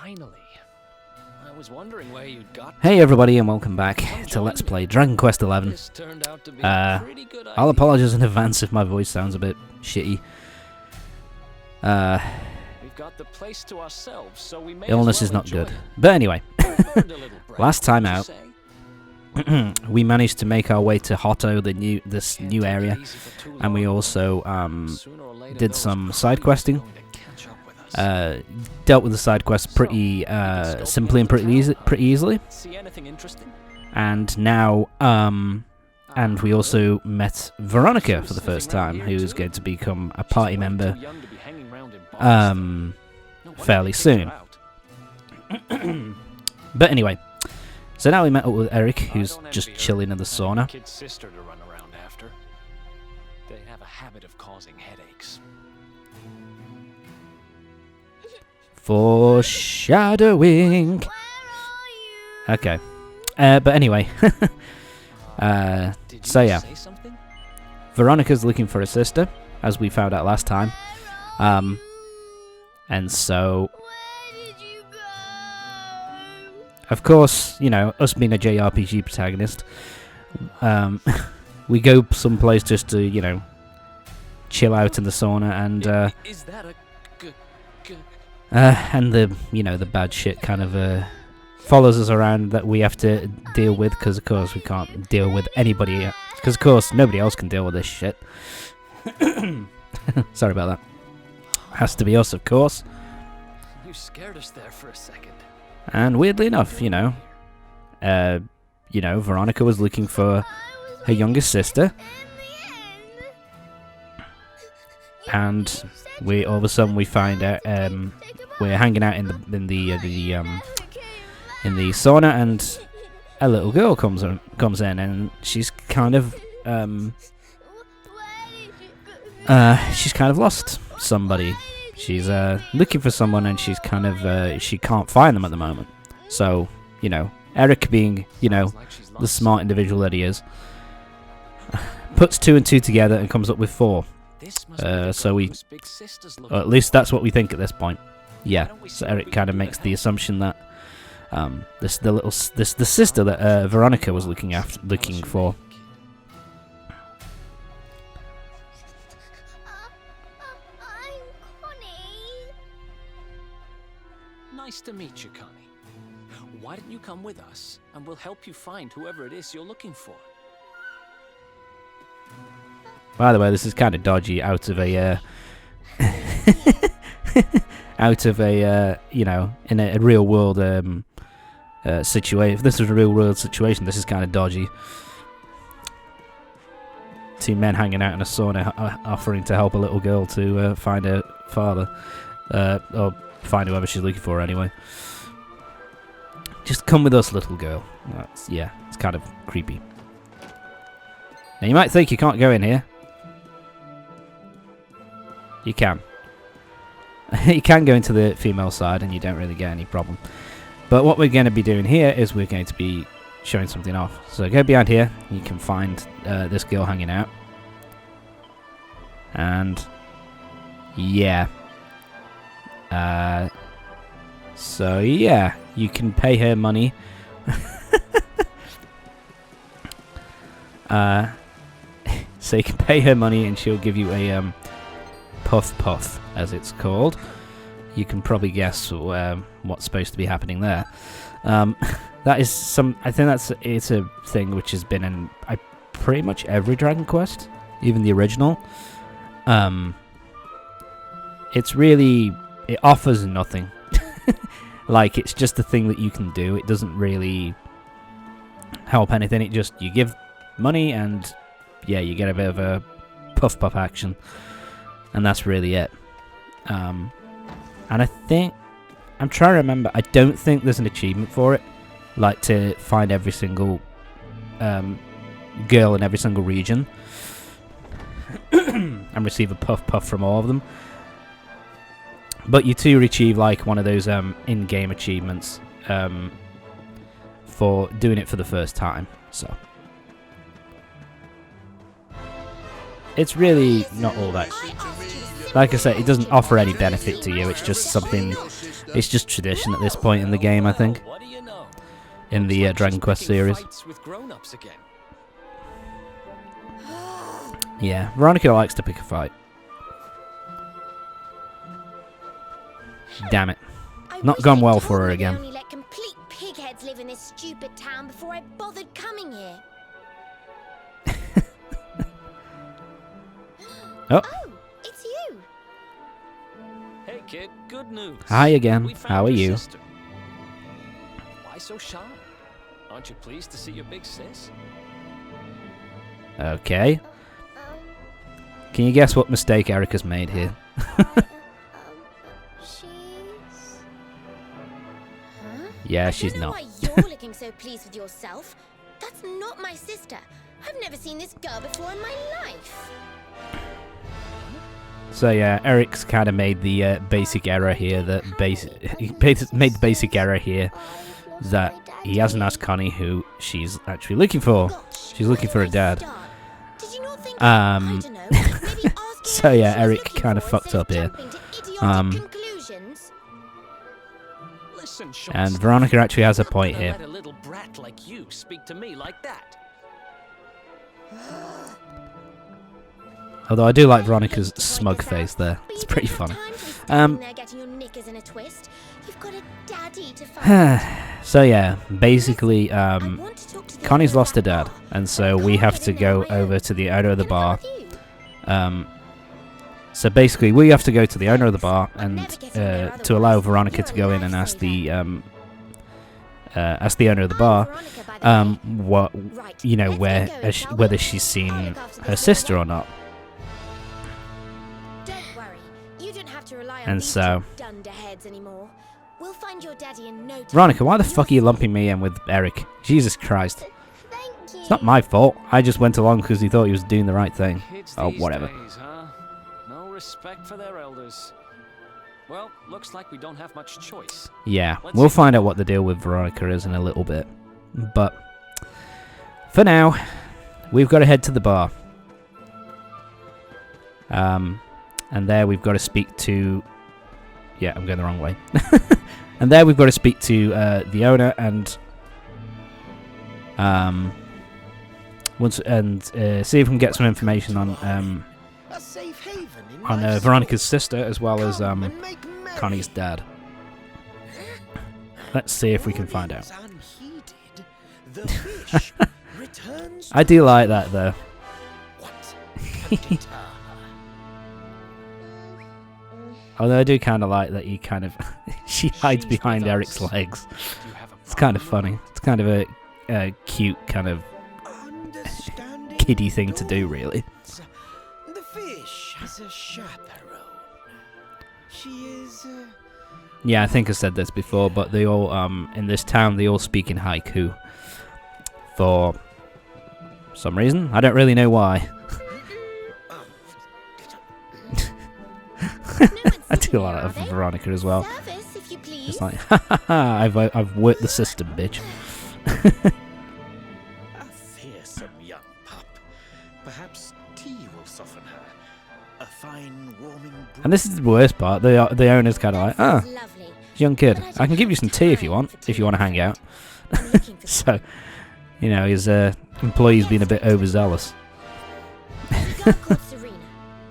Finally. I was wondering where you'd got. Hey everybody, and welcome back to Let's Play Dragon Quest XI. I'll apologise in advance if my voice sounds a bit shitty. We've got the place to ourselves, so we may Illness is not good. But anyway, last time out, we managed to make our way to Hotto, this new area, and we also did some side questing. Dealt with the side quest pretty simply and pretty easily. And now, and we also met Veronica for the first time, who's going to become a party member fairly soon. But anyway, so now we met up with Erik, who's just chilling in the sauna. They have a habit of causing headaches. Foreshadowing. Okay. But anyway. So yeah. Veronica's looking for a sister, as we found out last time. And so, of course, you know, us being a JRPG protagonist, we go someplace just to, you know, chill out in the sauna, and and the, you know, the bad shit kind of follows us around that we have to deal with, because of course we can't deal with anybody, because of course nobody else can deal with this shit. Sorry about that. Has to be us, of course. You scared us there for a second. And weirdly enough, you know, Veronica was looking for her youngest sister, and we all of a sudden we find out we're hanging out in the sauna, and a little girl comes in, and she's kind of lost somebody. She's looking for someone, and she's kind of she can't find them at the moment. So, you know, Erik, being, you know, the smart individual that he is, puts 2 and 2 together and comes up with 4. So we, or at least that's what we think at this point. Yeah. So Erik kind of makes the assumption that the sister that Veronica was looking for. Nice to meet you, Connie. Why don't you come with us, and we'll help you find whoever it is you're looking for. By the way, this is kind of dodgy out of a you know, in a real world situation. If this was a real world situation, this is kind of dodgy. 2 men hanging out in a sauna offering to help a little girl to find her father, or find whoever she's looking for anyway. Just come with us, little girl. Yeah, it's kind of creepy. Now you might think you can't go in here. You can. You can go into the female side and you don't really get any problem. But what we're going to be doing here is we're going to be showing something off. So go behind here, you can find this girl hanging out. And yeah. So yeah, you can pay her money. So you can pay her money and she'll give you a puff puff, as it's called. You can probably guess what's supposed to be happening there. That is I think it's a thing which has been in pretty much every Dragon Quest, even the original. It's really, it offers nothing. Like, it's just a thing that you can do. It doesn't really help anything. It just, you give money and yeah, you get a bit of a puff puff action, and that's really it. And I think, I'm trying to remember, I don't think there's an achievement for it, like to find every single girl in every single region and receive a puff puff from all of them. But you do achieve like one of those in-game achievements for doing it for the first time. So it's really not all that. Like I said, it doesn't offer any benefit to you. It's just something It's just tradition at this point in the game, I think. What do you know? In the Dragon Quest series. With grown-ups again. Yeah, Veronica likes to pick a fight. Damn it. Not gone well for her again. Only let complete pigheads live in this stupid town before I bothered coming here. Oh. Oh, it's you. Hey kid, good news. Hi again. We found How are your you? sister. Why so shy? Aren't you pleased to see your big sis? Okay. Can you guess what mistake Erik has made here? She's... Huh? Yeah, she's I don't know not. why you're looking so pleased with yourself. That's not my sister. I've never seen this girl before in my life. So yeah, Eric's kind of made the basic error here. He made the basic error here that he hasn't asked Connie who she's actually looking for. She's looking for her dad. Did you not think, Um, I don't know, maybe asking So her yeah, who she's Erik looking kind of for fucked instead up here. jumping to idiotic conclusions? Listen, And Sean, Veronica actually has a I'm not point gonna here. let a little brat like you speak to me like that. Although I do like Veronica's smug face there. It's pretty funny. So yeah, basically, Connie's lost her dad, and so we have to go over to the owner of the bar. So basically, we have to go to the owner of the bar and to allow Veronica to go in and ask the owner of the bar, what whether she's seen her sister or not. And so, We'll find your daddy in no time. Veronica, why the fuck are you lumping me in with Erik? Jesus Christ. Thank you. It's not my fault. I just went along because he thought he was doing the right thing. Kids Oh, these whatever. days, huh? No respect for their elders. Well, looks like we don't have much choice. Yeah, we'll find out what the deal with Veronica is in a little bit. But, for now, we've got to head to the bar. And there we've got to speak to... Yeah, I'm going the wrong way. And there we've got to speak to the owner and see if we can get some information on Veronica's sister as well as Connie's dad. Let's see if we can find out. I do like that though. Although I do kind of like that he kind of... she hides behind Erik's legs. It's kind of funny. It's kind of a cute kind of kiddie thing to do, really. The fish has a chaperone. She is... Yeah, I think I said this before, but they all, in this town, they all speak in haiku. For some reason. I don't really know why. I do like that of Veronica as well. Service, if you please. It's like, ha ha ha, I've worked the system, bitch. a fearsome young pup. Perhaps tea will soften her. A fine, warming brew. And this is the worst part. The owner's kind of like, That ah, sounds lovely. young kid, I can give you some tea if you want to hang out. I'm looking for So, you know, his employee's been a bit overzealous. There's a girl called Serena.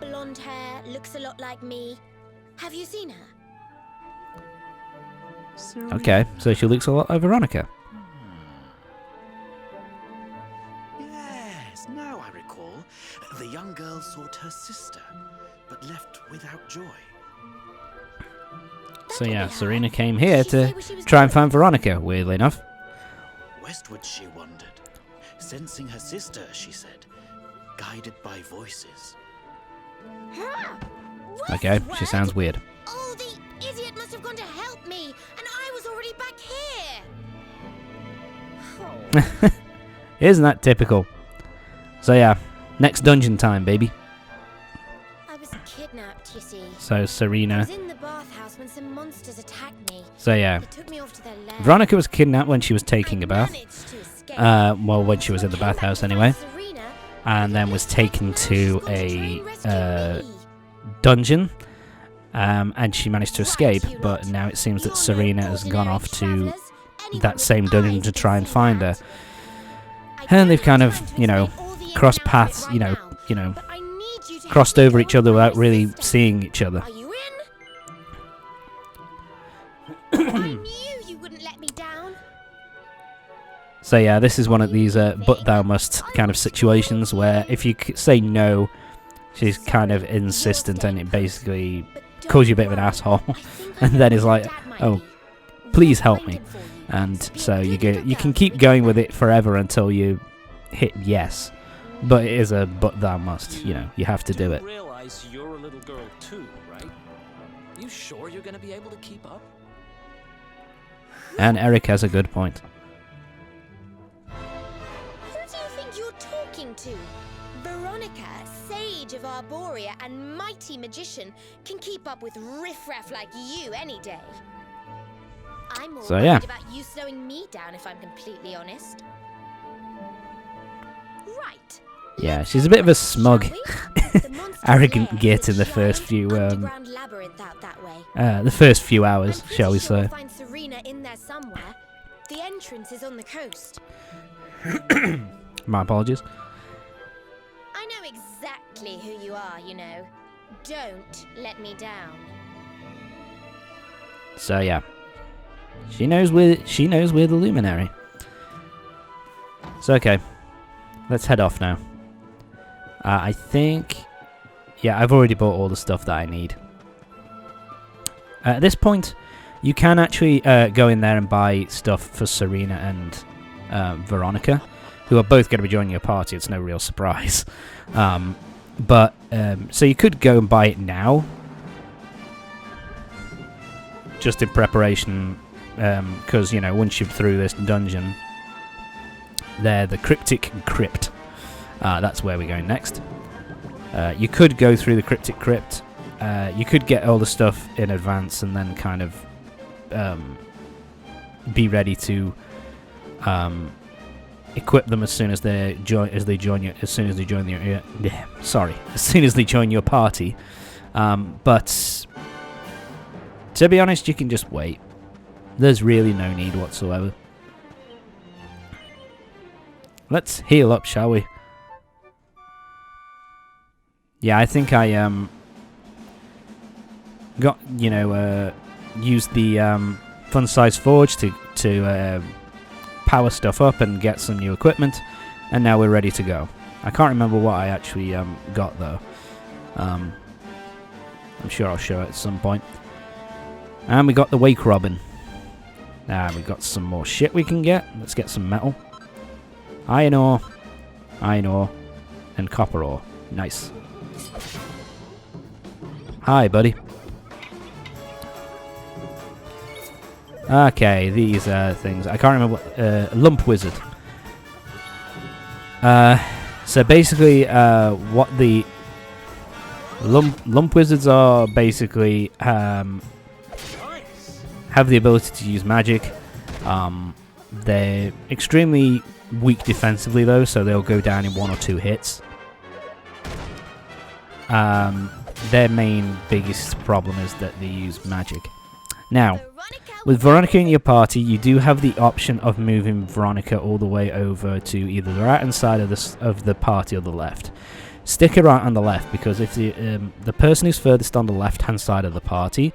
Blonde hair, looks a lot like me. Have you seen her? Okay, so she looks a lot like Veronica. Yes, now I recall. The young girl sought her sister, but left without joy. So yeah, Serena came here to try and find Veronica, weirdly enough. Westward she wandered, sensing her sister, she said, guided by voices. Okay, she sounds weird. Oh, the idiot must have gone to help me, and I was already back here. Isn't that typical? So yeah, next dungeon time, baby. I was kidnapped, you see. So I Serena. was in the bathhouse when some monsters attacked me. So yeah, They took me off to their lair. Veronica was kidnapped when she was taking I a bath. managed to escape. Well, when she was in the So I came back bathhouse to anyway. find Serena, And then was taken now she's to gone try a and rescue me. dungeon. and she managed to escape, but now it seems that Serena has gone off to that same dungeon to try and find her. And they've kind of, you know, crossed paths, you know, crossed over each other without really seeing each other. Are you in? I knew you wouldn't let me down. So yeah, this is one of these but thou must kind of situations where if you say no, she's kind of insistent and it basically calls you a bit of an asshole. And then is like, oh, please help me. And so you can keep going with it forever until you hit yes. But it is a but thou must, you know, you have to do it. You realize you're a little girl too, right? You sure you're gonna be able to keep up? And Erik has a good point. Who do you think you're talking to? Veronica, sage of Arborea and mighty magician, can keep up with riffraff like you any day. I'm more worried about you slowing me down, if I'm completely honest. Right. Yeah, she's a bit of a smug, arrogant git in the first few hours, shall we say. Find Serena in there somewhere. The entrance is on the coast. My apologies. I know exactly who you are, you know. Don't let me down. So yeah, she knows we're the luminary. So okay, let's head off now. I think, yeah, I've already bought all the stuff that I need. At this point, you can actually go in there and buy stuff for Serena and Veronica, who are both going to be joining your party. It's no real surprise. So you could go and buy it now, just in preparation, because, you know, once you're through this dungeon, they're the Cryptic Crypt. That's where we're going next. You could go through the Cryptic Crypt. You could get all the stuff in advance and then kind of be ready to equip them as soon as they join your party. But to be honest, you can just wait. There's really no need whatsoever. Let's heal up, shall we? Yeah, I think I used the fun size forge to power stuff up and get some new equipment, and now we're ready to go. I can't remember what I actually got though. I'm sure I'll show it at some point. And we got the Wake Robin. We got some more shit we can get. Let's get some metal. Iron ore, and copper ore. Nice. Hi, buddy. Okay, these things. I can't remember what... Lump Wizard. So basically, what the... Lump Wizards are basically... have the ability to use magic. They're extremely weak defensively, though, so they'll go down in 1 or 2 hits. Their main biggest problem is that they use magic. Now, with Veronica in your party, you do have the option of moving Veronica all the way over to either the right-hand side of the party or the left. Stick her right on the left, because if the person who's furthest on the left-hand side of the party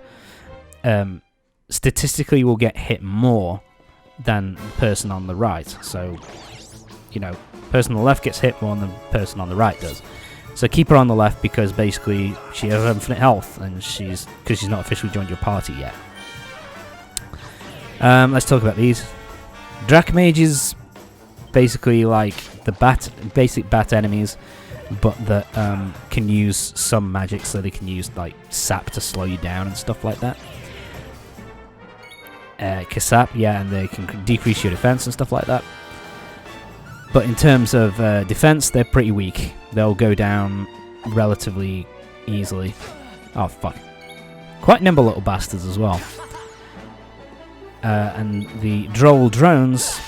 statistically will get hit more than the person on the right. So, you know, person on the left gets hit more than the person on the right does. So keep her on the left, because basically she has infinite health, and because she's not officially joined your party yet. Let's talk about these. Drac Mages, basically like the basic bat enemies, but that can use some magic, so they can use like sap to slow you down and stuff like that. Kasap, yeah, and they can decrease your defense and stuff like that. But in terms of defense, they're pretty weak. They'll go down relatively easily. Oh, fuck. Quite nimble little bastards as well. And the droll drones,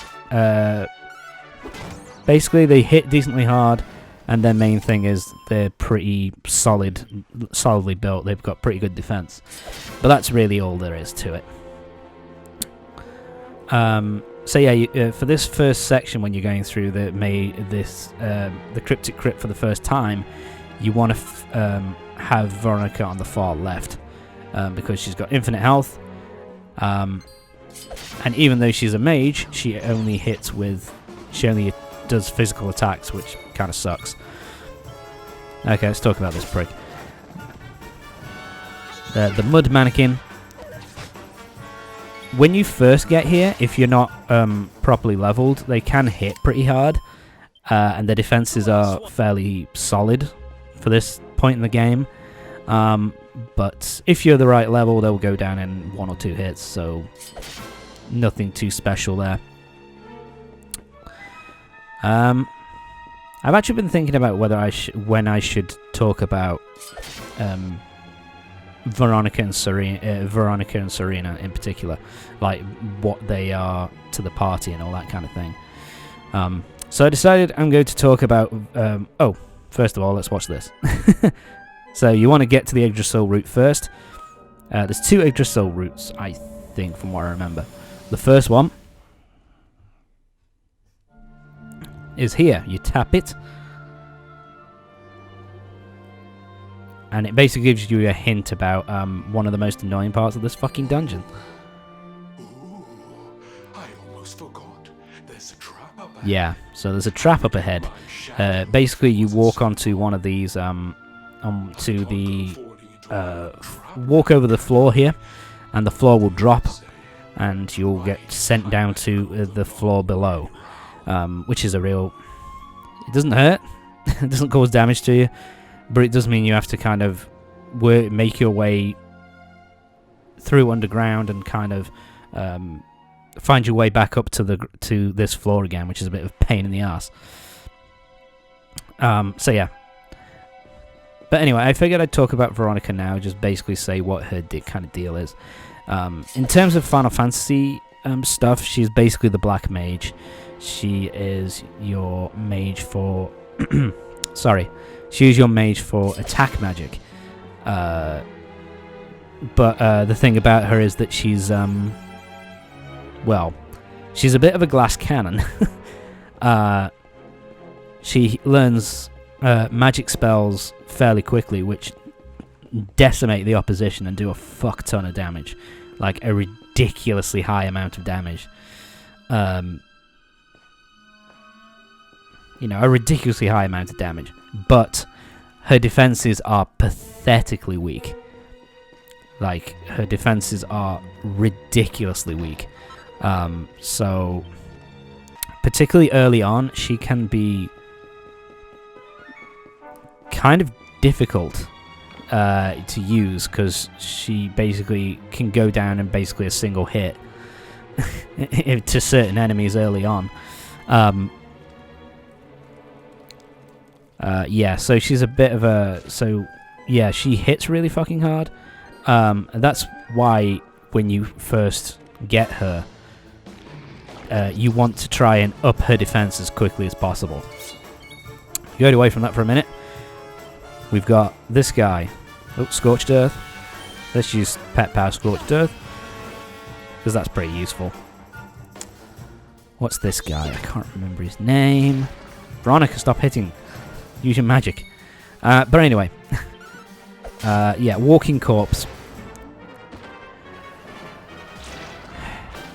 basically they hit decently hard, and their main thing is they're pretty solidly built. They've got pretty good defense, but that's really all there is to it. So yeah, for this first section, when you're going through the Cryptic Crypt for the first time, you want to have Veronica on the far left, because she's got infinite health, and even though she's a mage, she only does physical attacks, which kind of sucks. Okay, let's talk about this prick. The mud mannequin. When you first get here, if you're not properly leveled, they can hit pretty hard, and their defenses are fairly solid for this point in the game. But if you're the right level, they'll go down in 1 or 2 hits, so nothing too special there. I've actually been thinking about whether when I should talk about Veronica and Serena in particular, like what they are to the party and all that kind of thing. So I decided I'm going to talk about. First of all, let's watch this. So you want to get to the Yggdrasil route first. There's 2 Yggdrasil routes, I think, from what I remember. The first one is here. You tap it, and it basically gives you a hint about one of the most annoying parts of this fucking dungeon. Ooh, I almost forgot. There's a trap up ahead. Yeah, so there's a trap up ahead. Basically, you walk onto one of these, walk over the floor here, and the floor will drop, and you'll get sent down to the floor below, which is a real... It doesn't hurt, it doesn't cause damage to you, but it does mean you have to kind of make your way through underground and kind of find your way back up to this floor again, which is a bit of a pain in the ass. So yeah. But anyway, I figured I'd talk about Veronica now, just basically say what her kind of deal is. In terms of Final Fantasy stuff, she's basically the Black Mage. She is your mage for... Sorry. She is your mage for attack magic. But the thing about her is that she's... well, she's a bit of a glass cannon. She learns magic spells fairly quickly, which decimate the opposition and do a fuck ton of damage. Like a ridiculously high amount of damage. A ridiculously high amount of damage. But her defenses are pathetically weak. Like, her defenses are ridiculously weak. So, particularly early on, she can be kind of difficult to use, because she basically can go down in basically a single hit to certain enemies early on. Yeah, so she's a bit of a... So, yeah, she hits really fucking hard. That's why when you first get her, you want to try and up her defense as quickly as possible. Get away from that for a minute. We've got this guy. Oh, Scorched Earth. Let's use Pet Power Scorched Earth, because that's pretty useful. What's this guy? I can't remember his name. Veronica, stop hitting. Use your magic. But anyway. Yeah, Walking Corpse.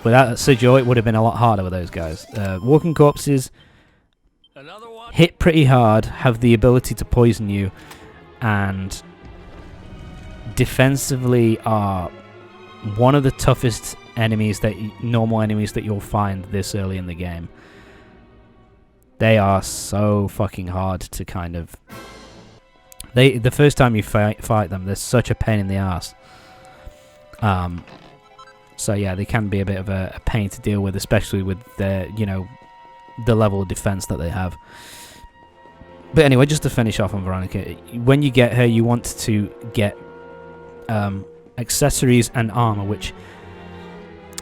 Without Sejoy, it would have been a lot harder with those guys. Walking Corpses hit pretty hard, have the ability to poison you, and defensively are one of the toughest enemies normal enemies that you'll find this early in the game. They are so fucking hard to kind of... The first time you fight them, they're such a pain in the ass. So yeah, they can be a bit of a pain to deal with, especially with their, the level of defense that they have. But anyway, just to finish off on Veronica, when you get her, you want to get accessories and armor, which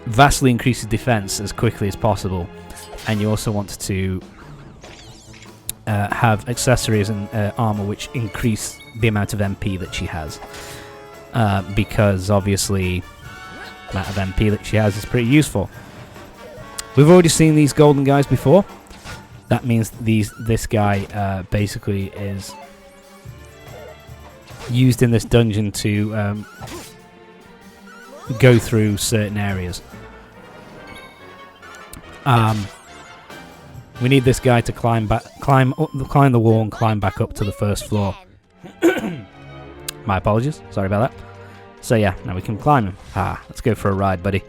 vastly increases defense as quickly as possible. And you also want to have accessories and armor which increase the amount of MP that she has. Because obviously, the amount of MP that she has is pretty useful. We've already seen these golden guys before. That means this guy basically is used in this dungeon to go through certain areas. We need this guy to climb the wall and climb back up to the first floor. My apologies. Sorry about that. So yeah, now we can climb him. Let's go for a ride, buddy.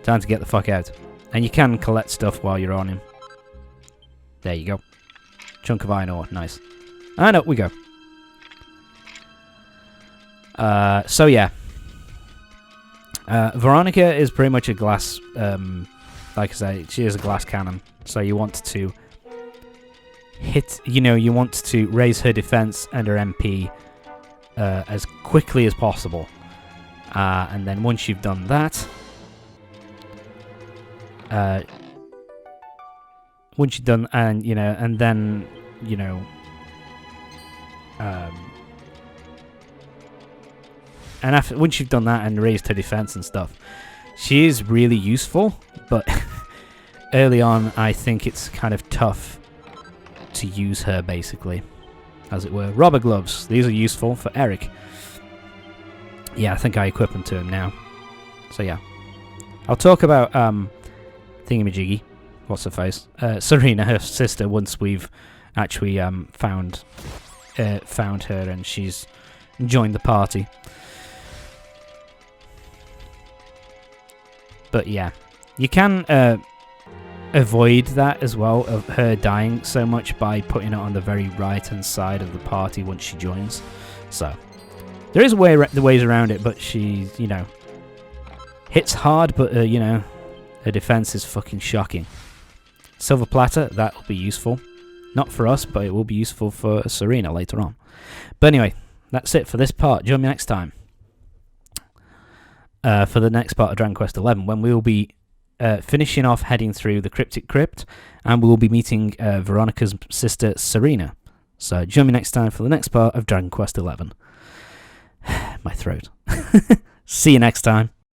Time to get the fuck out. And you can collect stuff while you're on him. There you go. Chunk of iron ore. Nice. And up we go. So yeah. Veronica is pretty much a glass... like I say, she is a glass cannon. So you want to hit... you want to raise her defense and her MP as quickly as possible. And then once you've done that... once you've done... And, and then, and once you've done that and raised her defense and stuff, she is really useful, but early on I think it's kind of tough to use her, basically, as it were. Robber gloves. These are useful for Erik. Yeah, I think I equip them to him now. So yeah. I'll talk about Thingamajiggy. What's her face? Serena, her sister, once we've actually found her and she's joined the party. But yeah, you can avoid that as well, of her dying so much, by putting it on the very right-hand side of the party once she joins. So there is the ways around it, but she, hits hard, but her defense is fucking shocking. Silver platter, that'll be useful. Not for us, but it will be useful for Serena later on. But anyway, that's it for this part. Join me next time. For the next part of Dragon Quest XI, when we will be finishing off heading through the Cryptic Crypt, and we will be meeting Veronica's sister Serena. So join me next time for the next part of Dragon Quest XI. My throat. See you next time.